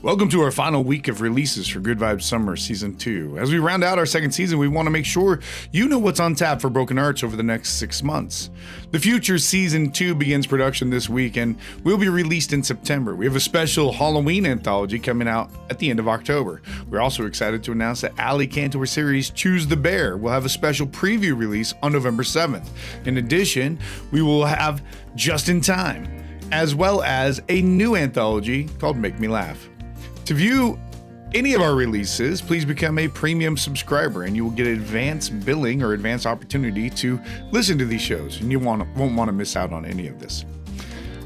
Welcome to our final week of releases for Good Vibes Summer Season 2. As we round out our second season, we want to make sure you know what's on tap for Broken Arts over the next 6 months. The Future Season 2 begins production this week and will be released in September. We have a special Halloween anthology coming out at the end of October. We're also excited to announce that Ali Cantor series Choose the Bear will have a special preview release on November 7th. In addition, we will have Just in Time, as well as a new anthology called Make Me Laugh. To view any of our releases, please become a premium subscriber and you will get advanced billing or advanced opportunity to listen to these shows, and you won't want to miss out on any of this.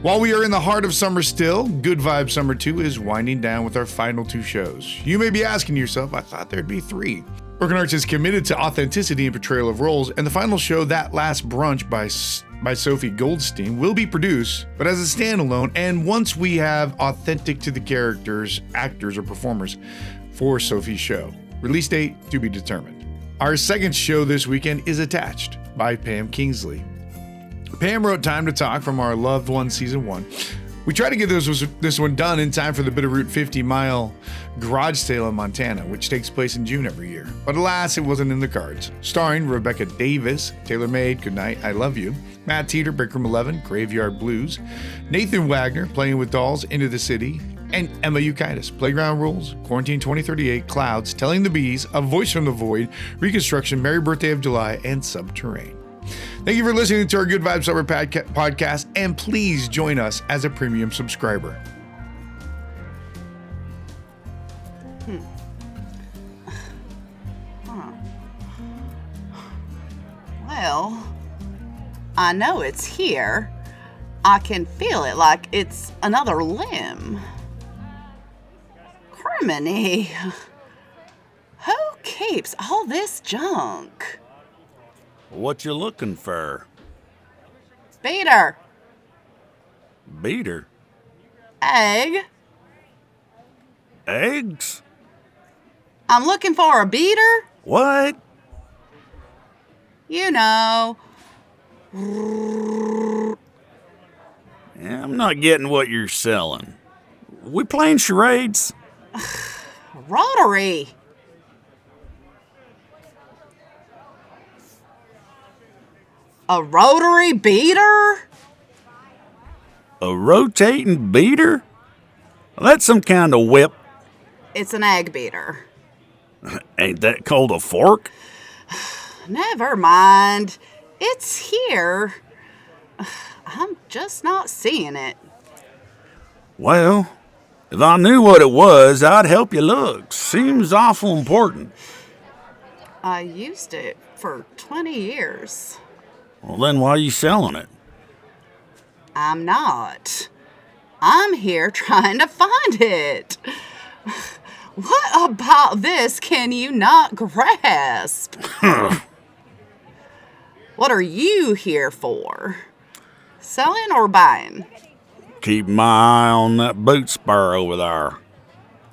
While we are in the heart of summer still, Good Vibes Summer 2 is winding down with our final 2 shows. You may be asking yourself, I thought there'd be 3. Broken Arts is committed to authenticity and portrayal of roles, and the final show, That Last Brunch by Sophie Goldstein, will be produced, but as a standalone, and once we have authentic to the characters, actors, or performers for Sophie's show. Release date to be determined. Our second show this weekend is Attached by Pam Kingsley. Pam wrote Time to Talk from our Loved One Season 1. We tried to get this one done in time for the Bitterroot 50-mile garage sale in Montana, which takes place in June every year. But alas, it wasn't in the cards. Starring Rebbecca Davis, Taylor Made, Goodnight, I Love You, Matt Teter, Breakroom 11, Graveyard Blues, Nathan Wagner, Playing with Dolls, Into the City, and Emma Eukitis, Playground Rules, Quarantine 2038, Clouds, Telling the Bees, A Voice from the Void, Reconstruction, Merry Birthday of July, and Subterrane. Thank you for listening to our Good Vibes Summer podcast, and please join us as a premium subscriber. Well, I know it's here. I can feel it like it's another limb. Criminy. Who keeps all this junk? What you looking for? Beater. Beater? Egg. Eggs? I'm looking for a beater. What? You know. I'm not getting what you're selling. We playing charades? Rotary. A rotary beater? A rotating beater? That's some kind of whip. It's an egg beater. Ain't that called a fork? Never mind. It's here. I'm just not seeing it. Well, if I knew what it was, I'd help you look. Seems awful important. I used it for 20 years. Well, then why are you selling it? I'm not. I'm here trying to find it. What about this can you not grasp? What are you here for? Selling or buying? Keep my eye on that boot spur over there.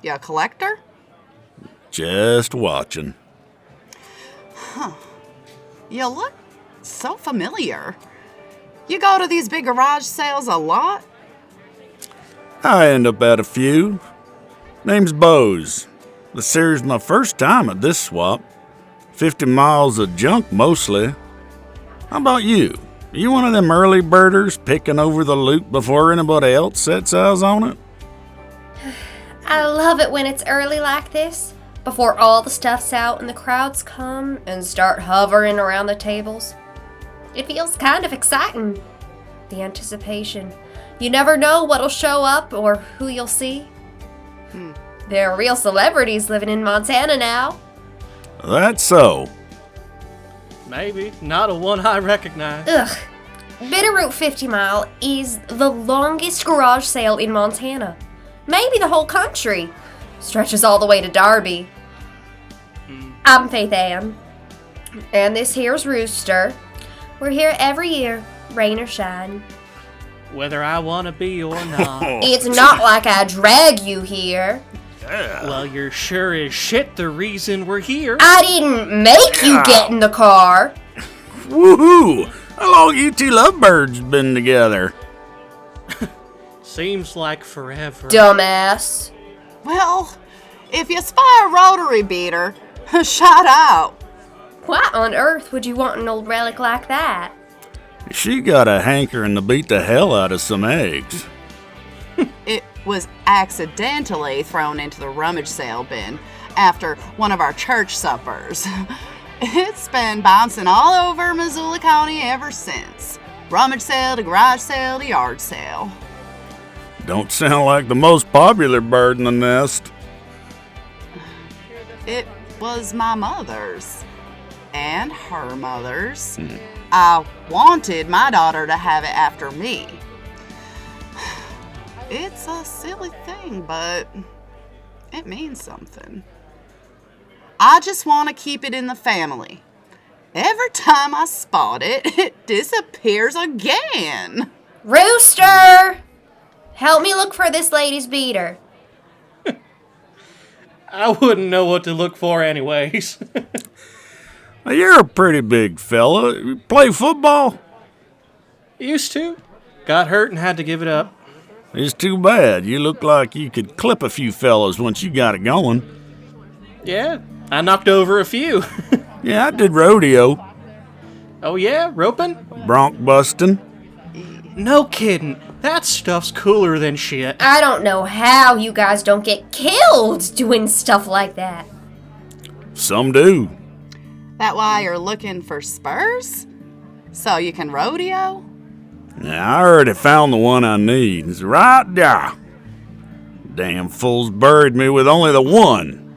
You a collector? Just watching. You look so familiar. You go to these big garage sales a lot? I end up at a few. Name's Bose. This series my first time at this swap. 50 miles of junk mostly. How about you? You one of them early birders picking over the loot before anybody else sets eyes on it? I love it when it's early like this, before all the stuff's out and the crowds come and start hovering around the tables. It feels kind of exciting. The anticipation. You never know what'll show up or who you'll see. There are real celebrities living in Montana now. That's so. Maybe. Not a one I recognize. Ugh. Bitterroot 50 Mile is the longest garage sale in Montana. Maybe the whole country. Stretches all the way to Darby. I'm Faith Ann. And this here's Rooster. We're here every year, rain or shine. Whether I want to be or not. It's not like I drag you here. Well, you're sure as shit the reason we're here. I didn't make you get in the car. Woohoo! How long you two lovebirds been together? Seems like forever. Dumbass. Well, if you spy a rotary beater, shout out. Why on earth would you want an old relic like that? She got a hankering to beat the hell out of some eggs. It was accidentally thrown into the rummage sale bin after one of our church suppers. It's been bouncing all over Missoula County ever since. Rummage sale to garage sale to yard sale. Don't sound like the most popular bird in the nest. It was my mother's. And her mother's. I wanted my daughter to have it after me. It's a silly thing, but it means something. I just want to keep it in the family. Every time I spot it, it disappears again. Rooster! Help me look for this lady's beater. I wouldn't know what to look for anyways. Now, you're a pretty big fella. You play football? Used to. Got hurt and had to give it up. It's too bad. You look like you could clip a few fellas once you got it going. Yeah, I knocked over a few. Yeah, I did rodeo. Oh yeah, roping? Bronc busting. No kidding. That stuff's cooler than shit. I don't know how you guys don't get killed doing stuff like that. Some do. That why you're looking for spurs? So you can rodeo? Yeah, I already found the one I need. It's right there. Damn fool's buried me with only the one.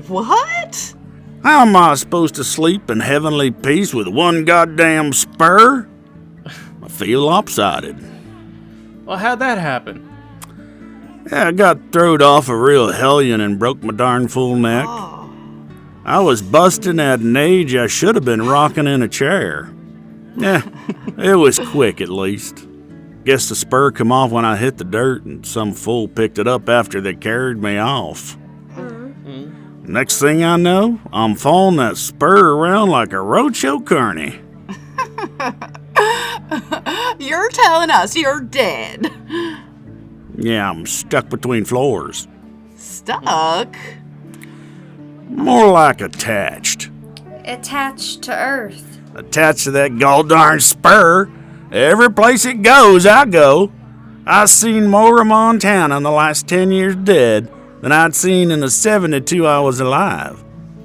What? How am I supposed to sleep in heavenly peace with one goddamn spur? I feel lopsided. Well, how'd that happen? Yeah, I got throwed off a real hellion and broke my darn fool neck. Oh. I was busting at an age I should have been rocking in a chair. Yeah, it was quick at least. Guess the spur come off when I hit the dirt and some fool picked it up after they carried me off. Next thing I know, I'm following that spur around like a roadshow carny. You're telling us you're dead. Yeah, I'm stuck between floors. Stuck? More like attached. Attached to Earth. Attached to that gall-darn spur. Every place it goes, I go. I've seen more of Montana in the last 10 years dead than I'd seen in the 72 I was alive.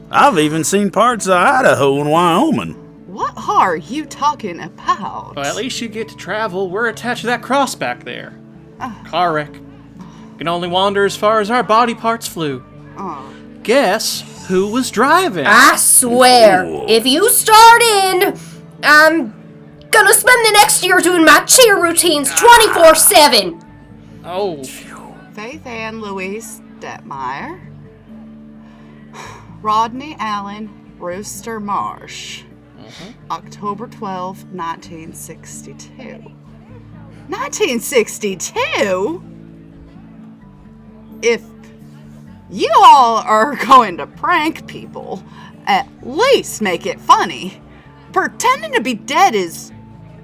I've even seen parts of Idaho and Wyoming. What are you talking about? Well, at least you get to travel. We're attached to that cross back there. Car wreck. Can only wander as far as our body parts flew. Guess who was driving? I swear, if you start in, I'm gonna spend the next year doing my cheer routines 24/7. Oh. Faith Ann Louise Detmeyer. Rodney Allen Rooster Marsh. October 12, 1962. 1962? If you all are going to prank people, at least make it funny. Pretending to be dead is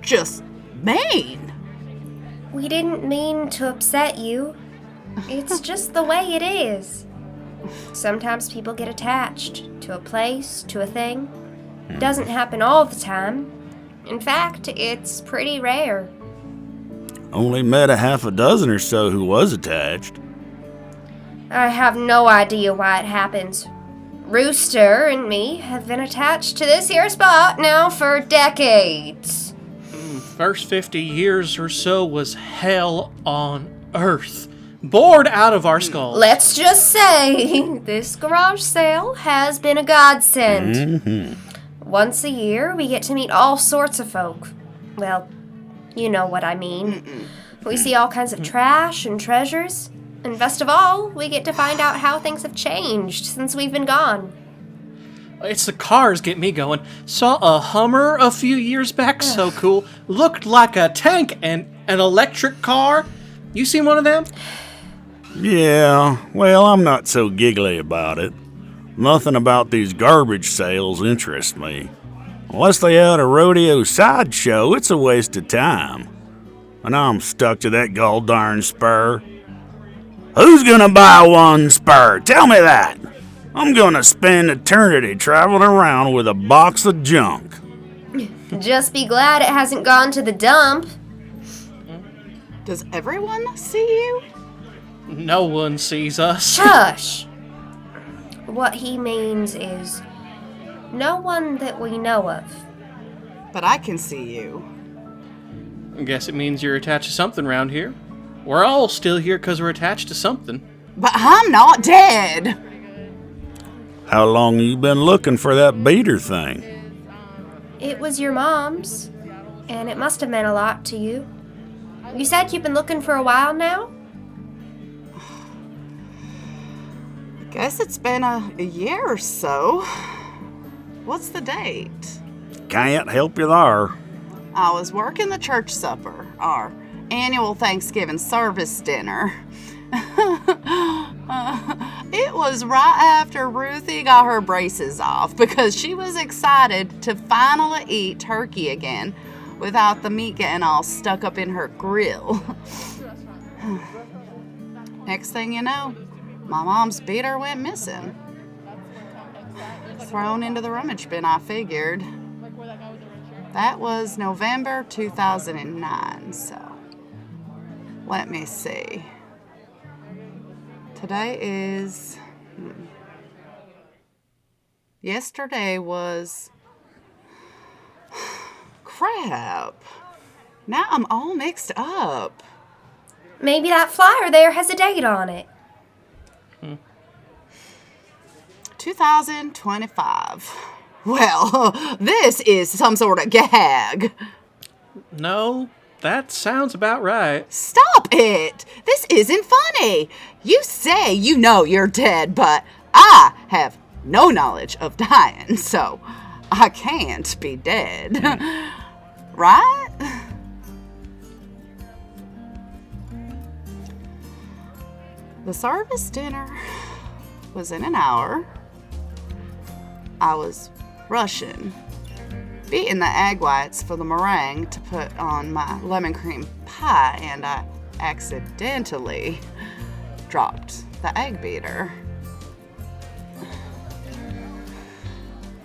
just mean. We didn't mean to upset you. It's just the way it is. Sometimes people get attached to a place, to a thing. It doesn't happen all the time. In fact, it's pretty rare. Only met a half a dozen or so who was attached. I have no idea why it happens. Rooster and me have been attached to this here spot now for decades. First 50 years or so was hell on earth. Bored out of our skulls. Let's just say this garage sale has been a godsend. Once a year, we get to meet all sorts of folk. Well, you know what I mean. We see all kinds of trash and treasures. And best of all, we get to find out how things have changed since we've been gone. It's the cars get me going. Saw a Hummer a few years back, so cool. Looked like a tank and an electric car. You seen one of them? Yeah, well, I'm not so giggly about it. Nothing about these garbage sales interests me. Unless they had a rodeo sideshow, it's a waste of time. And I'm stuck to that gall darn spur. Who's gonna buy one spur? Tell me that. I'm gonna spend eternity traveling around with a box of junk. Just be glad it hasn't gone to the dump. Does everyone see you? No one sees us. Shush! What he means is no one that we know of. But I can see you. I guess it means you're attached to something around here. We're all still here because we're attached to something. But I'm not dead. How long you been looking for that beater thing? It was your mom's, and it must have meant a lot to you. You said you've been looking for a while now? Guess it's been a year or so. What's the date? Can't help you there. I was working the church supper, our annual Thanksgiving service dinner. It was right after Ruthie got her braces off because she was excited to finally eat turkey again without the meat getting all stuck up in her grill. Next thing you know, my mom's beater went missing. Thrown into the rummage bin, I figured. That was November 2009, so let me see. Today is... Yesterday was... Crap. Now I'm all mixed up. Maybe that flyer there has a date on it. 2025. Well, this is some sort of gag. No, that sounds about right. Stop it! This isn't funny. You say you know you're dead, but I have no knowledge of dying, so I can't be dead. Right? The service dinner was in an hour. I was rushing, beating the egg whites for the meringue to put on my lemon cream pie, and I accidentally dropped the egg beater.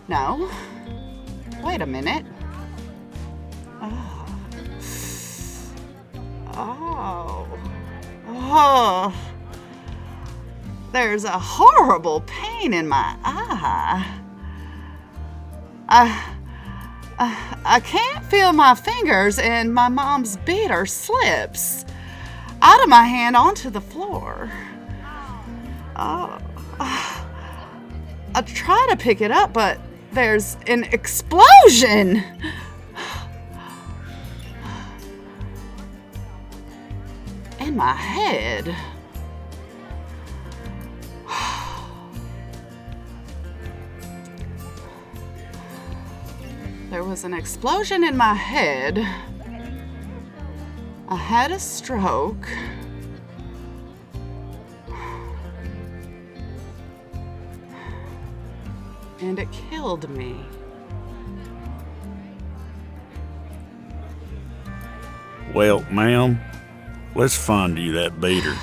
No. Wait a minute. Oh. There's a horrible pain in my eye. I can't feel my fingers, and my mom's beater slips out of my hand onto the floor. I try to pick it up, but there's an explosion. In my head. There was an explosion in my head. I had a stroke. And it killed me. Well, ma'am, let's find you that beater.